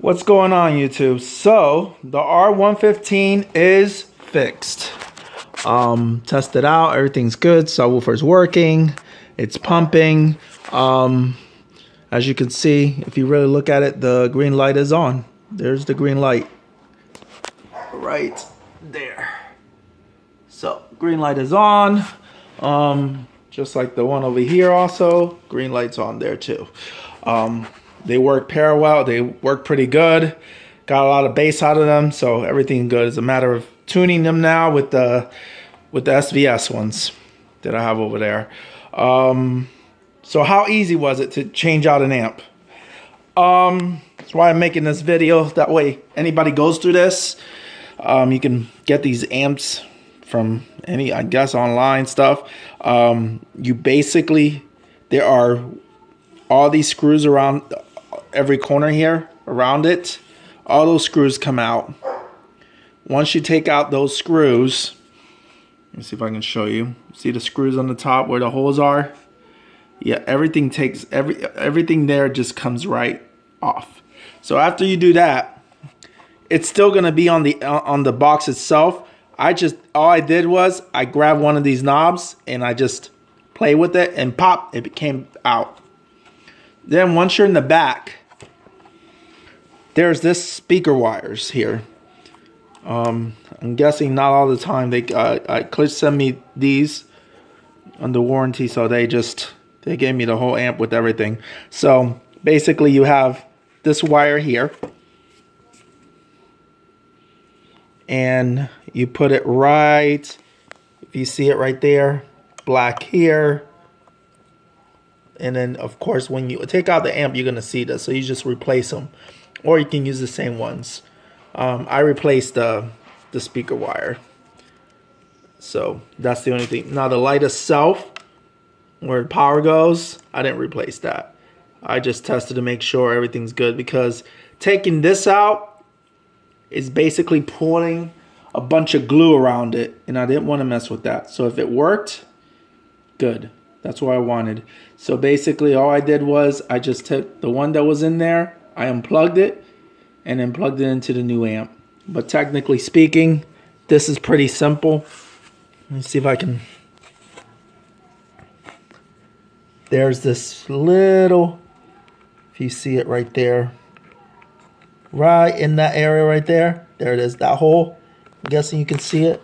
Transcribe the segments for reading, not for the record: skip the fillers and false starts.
What's going on, YouTube? So the R115 is fixed. Tested out, everything's good. Subwoofer's working, it's pumping. As you can see, if you really look at it, the green light is on. There's the green light right there. So green light is on. Just like the one over here also, green light's on there too. They work parallel, they work pretty good. Got a lot of bass out of them, so everything good. It's a matter of tuning them now with the SVS ones that I have over there. So how easy was it to change out an amp? That's why I'm making this video. That way anybody goes through this, you can get these amps from any, I guess, online stuff. You basically, there are all these screws around every corner here around it. All those screws come out. Once you take out those screws, let me see if I can show you. See the screws on the top where the holes are? Yeah, everything there just comes right off. So after you do that, it's still gonna be on the box itself. All I did was I grabbed one of these knobs and I just play with it and pop, it came out. Then once you're in the back, there's this speaker wires here. I'm guessing not all the time. Klipsch sent me these under warranty, so they gave me the whole amp with everything. So basically you have this wire here, and you put it right, if you see it right there, black here. And then of course when you take out the amp, you're gonna see this, so you just replace them, or you can use the same ones. I replaced the speaker wire, so that's the only thing. Now the light itself, where the power goes, I didn't replace that. I just tested to make sure everything's good, because taking this out is basically pulling a bunch of glue around it, and I didn't want to mess with that. So if it worked, good. That's what I wanted. So basically all I did was I just took the one that was in there, I unplugged it, and then plugged it into the new amp. But technically speaking, this is pretty simple. Let me see if I can. There's this little, if you see it right there, right in that area right there. There it is, that hole. I'm guessing you can see it.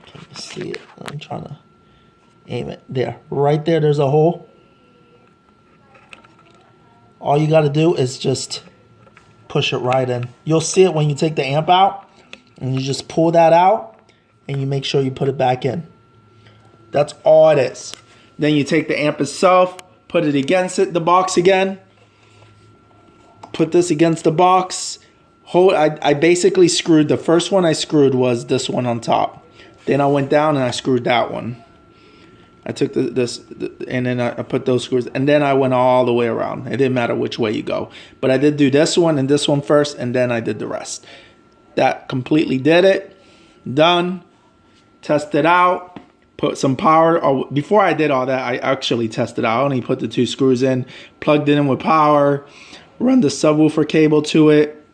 Can you see it? I'm trying to aim it. There, right there, there's a hole. All you got to do is just push it right in. You'll see it when you take the amp out, and you just pull that out, and you make sure you put it back in. That's all it is. Then you take the amp itself, put it against the box again. Put this against the box. I basically screwed, the first one I screwed was this one on top. Then I went down and I screwed that one. I took and then I put those screws, and then I went all the way around. It didn't matter which way you go. But I did do this one and this one first, and then I did the rest. That completely did it. Done. Tested out. Put some power. Before I did all that, I actually tested out. I only put the 2 screws in, plugged it in with power, run the subwoofer cable to it.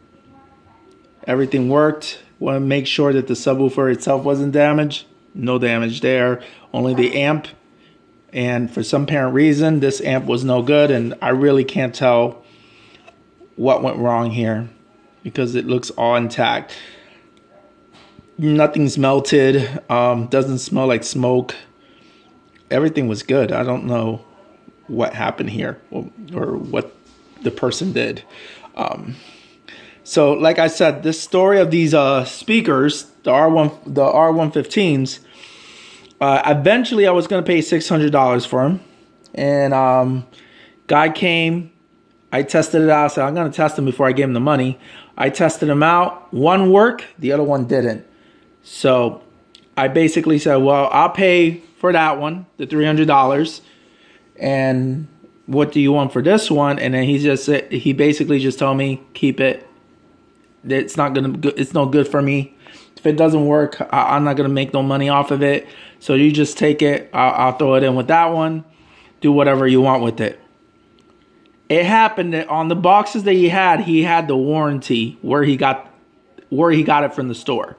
Everything worked. Want to make sure that the subwoofer itself wasn't damaged. No damage there. Only the amp. And for some apparent reason, this amp was no good, and I really can't tell what went wrong here because it looks all intact. Nothing's melted. Doesn't smell like smoke. Everything was good. I don't know what happened here or what the person did. So like I said, this story of these speakers, the R115s, eventually I was going to pay $600 for them. And guy came, I tested it out. I said, I'm going to test them before I gave him the money. I tested them out. One worked, the other one didn't. So I basically said, well, I'll pay for that one, the $300. And what do you want for this one? And then he basically just told me, keep it. It's no good for me. If it doesn't work, I'm not gonna make no money off of it. So you just take it. I'll throw it in with that one. Do whatever you want with it. it happened that on the boxes that he had the warranty where he got it from the store.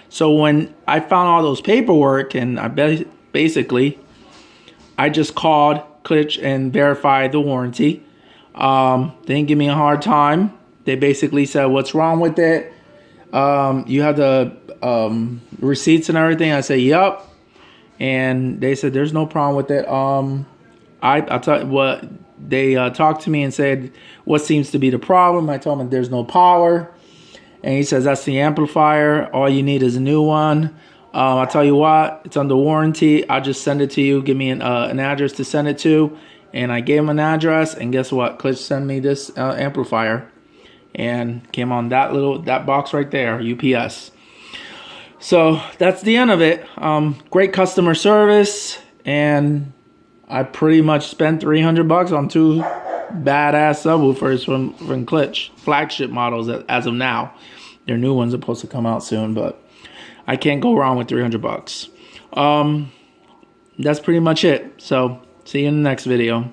So when I found all those paperwork, and basically I just called Klipsch and verified the warranty. They didn't give me a hard time. They basically said, "What's wrong with it? You have the receipts and everything." I said, "Yup." And they said, "There's no problem with it." I'll tell you what, they talked to me and said, "What seems to be the problem?" I told them there's no power. And he says, "That's the amplifier. All you need is a new one." I'll tell you what, it's under warranty. I'll just send it to you. Give me an address to send it to. And I gave him an address. And guess what? Klipsch sent me this amplifier. And came on that box right there, UPS. So that's the end of it. Great customer service. And I pretty much spent $300 on 2 badass subwoofers from Klipsch, flagship models as of now. Their new ones are supposed to come out soon, but I can't go wrong with $300. That's pretty much it. So see you in the next video.